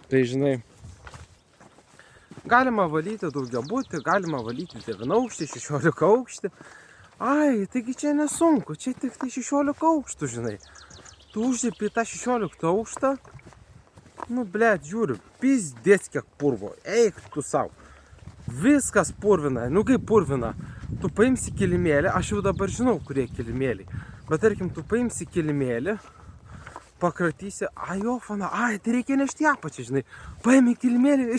Tai žinai, galima valyti daugiabutį, galima valyti 9 aukštį, 16 aukštį. Ai, taigi čia nesunku, čia tik tai 16 aukštų, žinai. Tu užlipi tą 16 aukštą, nu, blėt, žiūriu, pizdės kiek purvo, eik tu savo. Viskas purvina, nu kaip purvina. Tu paimsi kilimėlį, aš jau dabar žinau, kurie kilimėliai. Bet tarkim, tu paimsi kilimėlį, pakratysi, ai jo, fana, ai, tai reikia nešti apačią, žinai. Paimi kilimėlį,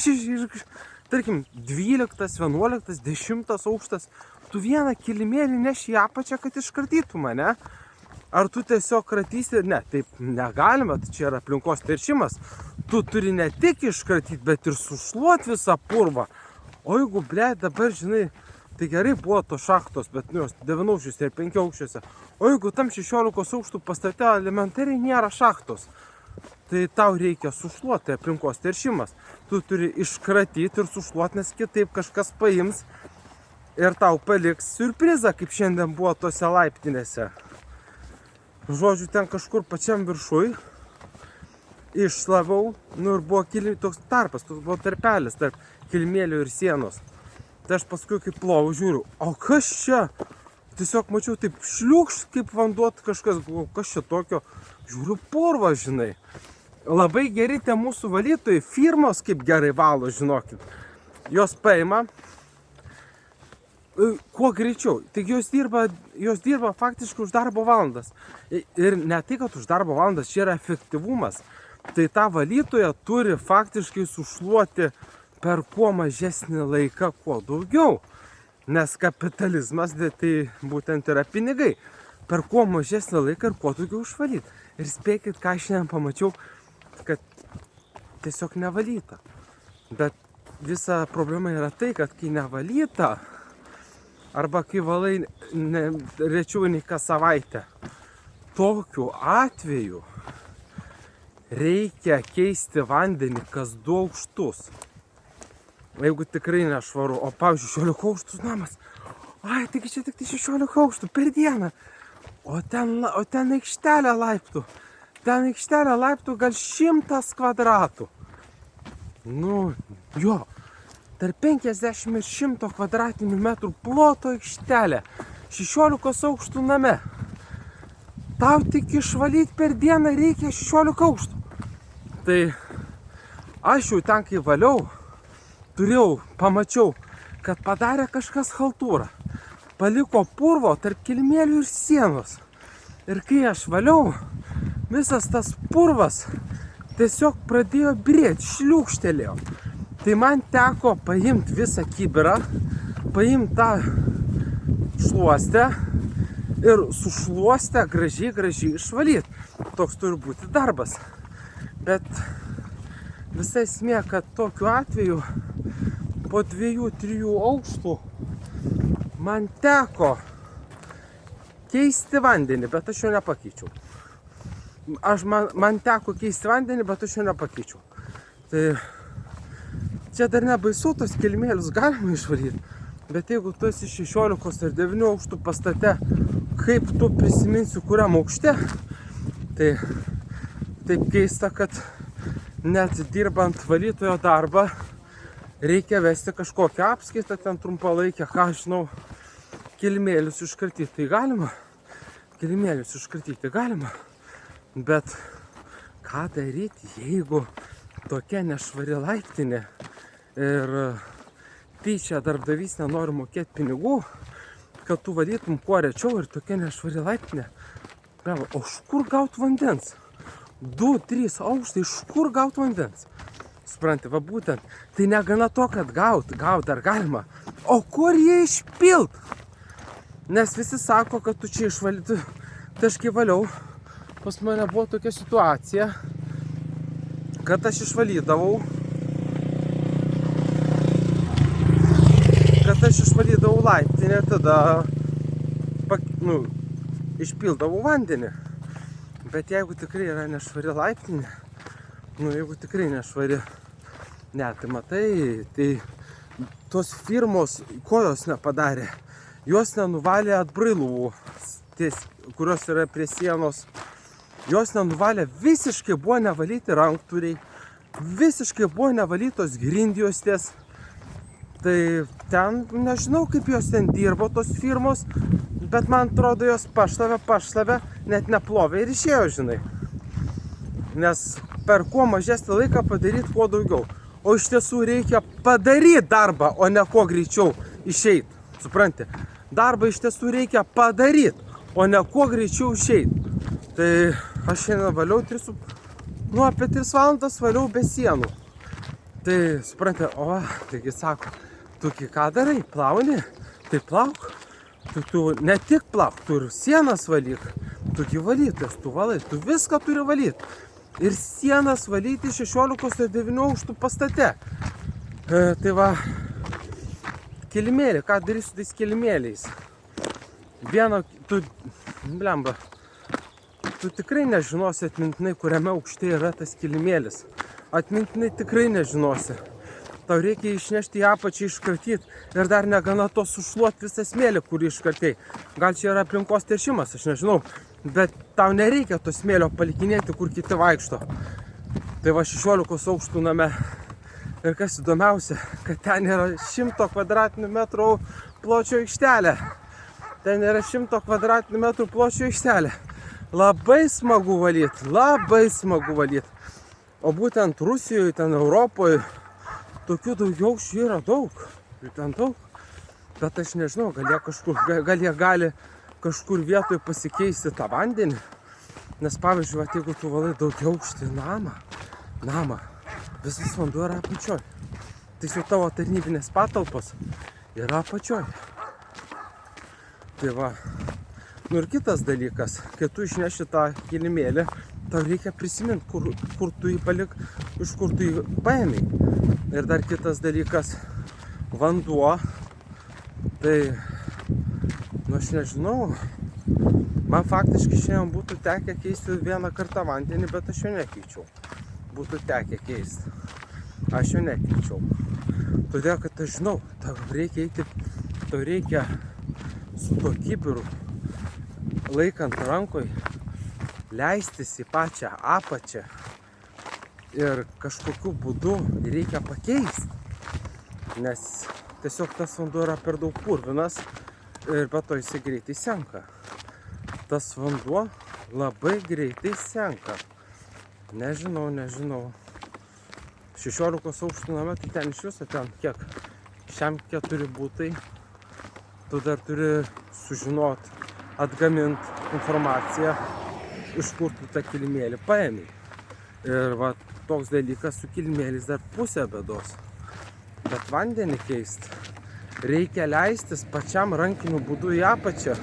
tarkim, 12, 11, 10 aukštas, tu vieną kilimėlį neši į apačią, kad iškratytų mane. Ar tu tiesiog kratysi, ne, taip negalima, tai čia yra aplinkos teršimas. Tu turi ne tik iškratyti, bet ir sušluoti visą purvą. O jeigu, ble, dabar, žinai, tai gerai buvo tos šachtos, bet nu jos 9 aukščiuose ir 5 aukščiuose. O jeigu tam 16 aukštų pastate elementariai nėra šachtos, tai tau reikia sušluoti, tai aplinkos teršimas. Tu turi iškratyti ir sušluoti, nes kitaip kažkas paims ir tau paliks siurprizą, kaip šiandien buvo tose laiptinėse. Žodžiu, ten kažkur pačiam viršui iššlavau, nu ir buvo toks tarpas, toks buvo tarpelis tarp kilimėlio ir sienos. Tai aš paskui kaip plovau žiūriu, o kas čia? Tiesiog mačiau taip šliukšt, kaip vanduo kažkas, kas čia tokio, žiūriu purvą, žinai. Labai geri tie mūsų valytojai, firmos kaip gerai valo, žinokit. Jos paima kuo greičiau. Tik jos dirba faktiškai už darbo valandas. Ir ne tai, kad už darbo valandas, čia yra efektyvumas. Tai tą valytoją turi faktiškai sušluoti per kuo mažesnį laiką, kuo daugiau. Nes kapitalizmas tai būtent yra pinigai. Per kuo mažesnį laiką ir kuo daugiau išvalyti. Ir spėkit, ką aš šiandien pamačiau, kad tiesiog nevalyta. Bet visa problema yra tai, kad kai nevalyta, arba kai valai rečiau nei kas savaitę, tokiu atveju reikia keisti vandenį kas 2 aukštus. Jeigu tikrai nešvaru, o pavyzdžiui 16 aukštus namas, ai, taigi čia tik 16 aukštų per dieną, o ten aikštelė laiptų, gal 100 kvadratų. Nu, jo, tarp 50 ir 100 kvadratinių metrų ploto aikštelė, 16 aukštų name. Tau tik išvalyti per dieną reikia 16 aukštų. Tai aš jau ten, kai valiau, pamačiau, kad padarė kažkas chaltūrą. Paliko purvo tarp kilimėlių ir sienos. Ir kai aš valiau, visas tas purvas tiesiog pradėjo brėti, šliūkštelėjo. Tai man teko paimti visą kibirą, paimti tą šluostę ir su šluoste gražiai išvalyti. Toks turi būti darbas. Bet visa esmė, kad tokiu atveju po 2-3 aukštų man teko keisti vandenį, bet aš jo nepakeičiau. Man teko keisti vandenį, bet aš jo nepakeičiau. Tai čia dar nebaisu, tos kilimėlius galima išvalyti. Bet jeigu tu esi 16 ar 9 aukštų pastate, kaip tu prisiminsi kuriam aukšte, tai taip keista, kad net dirbant valytojo darbą reikia vesti kažkokią apskaitą, ten trumpalaikę, ką žinau, kilimėlius iškratyti. Tai galima, kilimėlius iškratyti galima, bet ką daryti, jeigu tokia nešvari laiptinė ir tyčia darbdavys nenori mokėti pinigų, kad tu valytum kuo rečiau ir tokia nešvari laiptinė. O iš kur gauti vandens? 2-3 aukštai, iš kur gauti vandens? Supranti, va būtent, tai negana to, kad gaut dar galima. O kur jie išpilt? Nes visi sako, kad tu čia išvalyti. Tai aš kai valiau, pas mane buvo tokia situacija, kad aš išvalydavau, laiptinę, tada išpildavau vandenį. Bet jeigu tikrai yra nešvari laiptinė, jeigu tikrai nešvari, tai matai, tai tos firmos, ko jos nepadarė, jos nenuvalė atbrailų, kurios yra prie sienos, jos nenuvalė, visiškai buvo nevalyti ranktūriai, visiškai buvo nevalytos grindjuostės. Tai ten, nežinau kaip jos ten dirbo tos firmos, bet man atrodo jos pašlavė, net neplovė ir išėjo, žinai. Nes per kuo mažesnį laiką padaryti kuo daugiau. O iš tiesų reikia padaryti darbą, o ne kuo greičiau išeiti. Supranti? Darbą iš tiesų reikia padaryti, o ne kuo greičiau išeiti. Tai aš šiandien valiau apie 3 valandas valiau be sienų. Tai supranti, taigi sako, tu ką darai, plauni? Tai plauk. Tu ne tik plauk, tu ir sienas valyk. Tugi valytas, tu valai, tu viską turi valyti. Ir sienas valyti 16 ir 9 aukštų pastate. Tai va, kilimėlį, ką darysiu tais kilimėliais? Tu tikrai nežinosi atmintinai, kuriame aukšte yra tas kilimėlis. Atmintinai tikrai nežinosi. Tau reikia išnešti į apačią, iškartyti ir dar negana to sušluoti visą smėlį, kurį iškartėjai. Gal čia yra aplinkos teršimas, aš nežinau. Bet tau nereikia to smėlio palikinėti, kur kiti vaikšto. Tai va 16 aukštų name. Ir kas įdomiausia, kad ten yra 100 kvadratinių metrų pločio aikštelė. Ten yra 100 kvadratinių metrų pločio aikštelė. Labai smagu valyti. O būtent Rusijoje, ten Europoje, tokių daugiaaukščių yra daug. Jų ten daug. Bet aš nežinau, gal jie gali kažkur vietoje pasikeisti tą vandenį. Nes pavyzdžiui, jeigu tu valai daugiaaukštį namą, visas vanduo yra apačioj. Tai jau tavo tarnybinės patalpos yra apačioj. Tai va. Ir kitas dalykas, kai tu išneši tą kilimėlį, tau reikia prisiminti, kur tu jį palik, iš kur tu jį paėmei. Ir dar kitas dalykas, vanduo. Tai, aš nežinau, man faktiškai šiandien būtų tekę keisti 1 kartą vandenį, bet aš jo nekeičiau. Būtų tekę keisti. Aš jo nekeičiau. Todėl, kad aš žinau, tau reikia su tuo kibiru laikant rankoj, leistis į pačią apačią ir kažkokiu būdu reikia pakeisti, nes tiesiog tas vanduo yra per daug purvinas ir be to jisai greitai senka. Tas vanduo labai greitai senka. Nežinau. 16 aukštų name, tai ten iš viso ten kiek? Šiam 4 būtai. Tu dar turi sužinoti, atgaminti informaciją, iš kur tu tą kilimėlį paėmei. Ir va, toks dalykas su kilimėlis dar pusė bėdos. Bet vandenį keisti reikia leistis pačiam rankiniu būdu į apačią.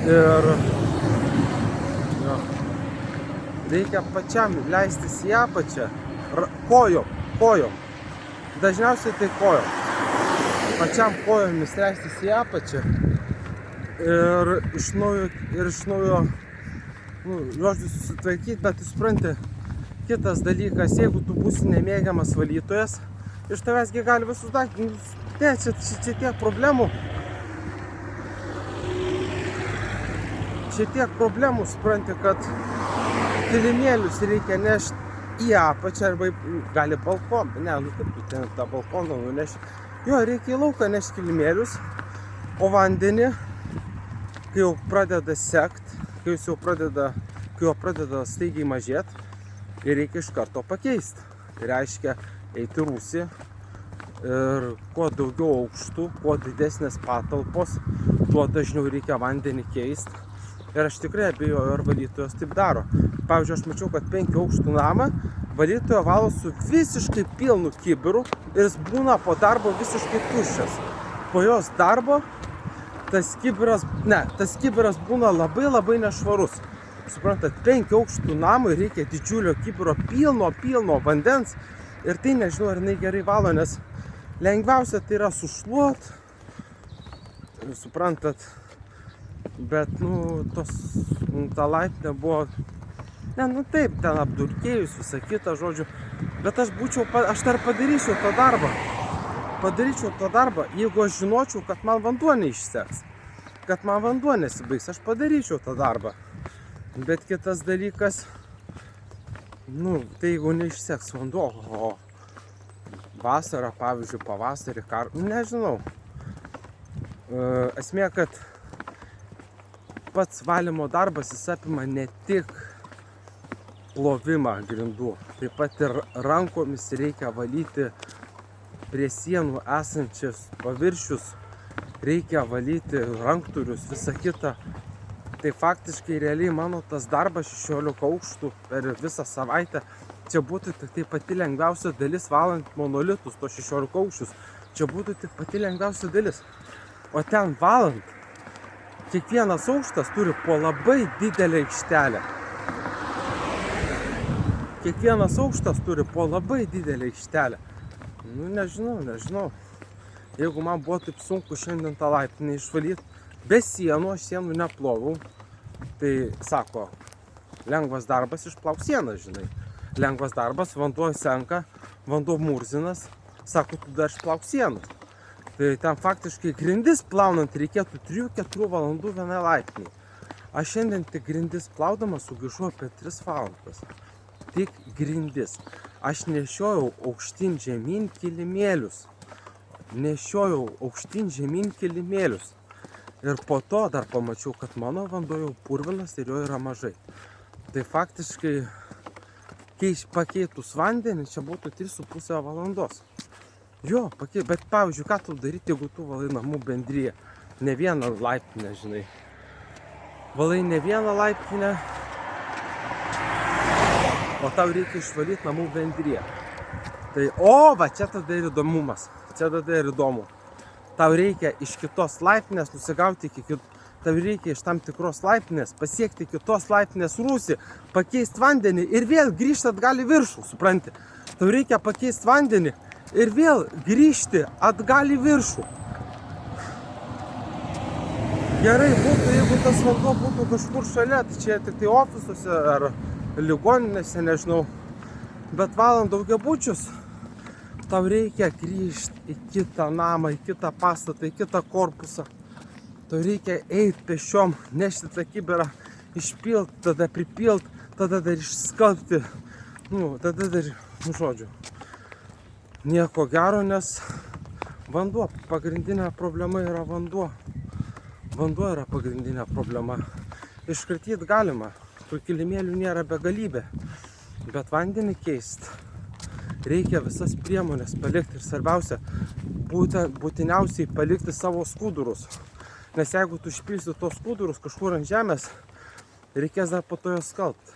Ir reikia pačiam leistis į apačią. Kojom. Dažniausiai tai kojom. Pačiam kojomis leistis į apačią. Ir iš naujo žodžiu susitvarkyti, bet tu supranti, kitas dalykas, jeigu tu būsi nemėgiamas valytojas, iš tavęsgi gali visus daiktus, čia tiek problemų. Čia tiek problemų, supranti, kad kilimėlius reikia nešti į apačią arba gali balkoną, kaip tu ten tą balkoną nuneši. Jo, reikia į lauką nešti kilimėlius, o vandenį, kai jau pradeda sekt, kai jau pradeda staigiai mažėti, ir reikia iš karto pakeisti. Tai reiškia eiti rūsį ir kuo daugiau aukštų, kuo didesnės patalpos, tuo dažniau reikia vandenį keisti. Ir aš tikrai abejoju, ar valytojos taip daro. Pavyzdžiui, aš mačiau, kad 5 aukštų namą valytoja valo su visiškai pilnu kibiru ir jis būna po darbo visiškai tuščias. Po jos darbo tas kibiras būna labai nešvarus. Suprantat, 5 aukštų namui reikia didžiulio kibiro pilno vandens ir tai nežinau, ar jinai gerai valo, nes lengviausia tai yra sušluot, suprantat, bet, ta laiptinė buvo, taip, ten apdulkėjus, visą kitą, žodžiu, bet aš dar padaryčiau tą darbą, jeigu aš žinočiau, kad man vanduo neišseks, kad man vanduo nesibaigs, aš padaryčiau tą darbą. Bet kitas dalykas, Nu, tai jeigu neišseks vanduo, o vasarą, pavyzdžiui, pavasarį, nežinau. Esmė, kad pats valymo darbas jis apima ne tik plovimą grindų, taip pat ir rankomis reikia valyti prie sienų esančius paviršius, reikia valyti ranktūrius, visą kitą. Tai faktiškai realiai mano tas darbas 16 aukštų per visą savaitę, čia būtų tik tai pati lengviausia dalis valant monolitus, to 16 aukščius. Čia būtų tik pati lengviausia dalis. O ten valant, kiekvienas aukštas turi po labai didelę aikštelę. Kiekvienas aukštas turi po labai didelę aikštelę. Nu, nežinau. Jeigu man buvo taip sunku šiandien tą laiptinę išvalyti, be sienų, aš sienų neplovau, tai sako, lengvas darbas išplauk sieną, žinai. Lengvas darbas, vanduo senka, vanduo murzinas, sako, tu dar išplauk sieną. Tai ten faktiškai grindis plaunant reikėtų 3-4 valandų vienai laiptiniai. Aš šiandien tik grindis plaudamas sugaišau apie 3 valandas. Tik grindis. Aš nešiojau aukštyn žemyn kilimėlius. Ir po to dar pamačiau, kad mano vanduo jau purvinas ir jo yra mažai. Tai faktiškai, pakeitus vandenį, čia būtų 3,5 valandos. Jo, bet pavyzdžiui, ką tu daryti, jeigu tu valai namų bendriją? Ne vieną laiptinę, žinai. Valai ne vieną laiptinę, o tau reikia išvalyti namų bendriją. Tai, va, čia tada ir įdomumas. Tau reikia iš kitos laiptinės nusigauti tau reikia iš tam tikros laiptinės pasiekti kitos laiptinės rūsį, pakeisti vandenį ir vėl grįžti atgal į viršų, supranti? Tau reikia pakeisti vandenį ir vėl grįžti atgal į viršų. Gerai būtų, jeigu tas vanduo būtų kažkur šalia, tai čia tik tai ofisuose ar ligoninėse, nežinau. Bet valant daugiabučius, tau reikia grįžti į kitą namą, į kitą pastatą, į kitą korpusą. Tau reikia eiti pešiom, nešti tą kibirą, išpilt, tada pripilt, tada dar išskalbti. Žodžiu. Nieko gero, nes vanduo, pagrindinė problema yra vanduo. Vanduo yra pagrindinė problema. Iškratyti galima, tų kilimėlių nėra begalybė, bet vandenį keisti reikia visas priemonės palikti ir svarbiausia, būtiniausiai palikti savo skudurus. Nes jeigu tu išpilsi tos skudurus kažkur ant žemės, reikės dar po to jos skalbti.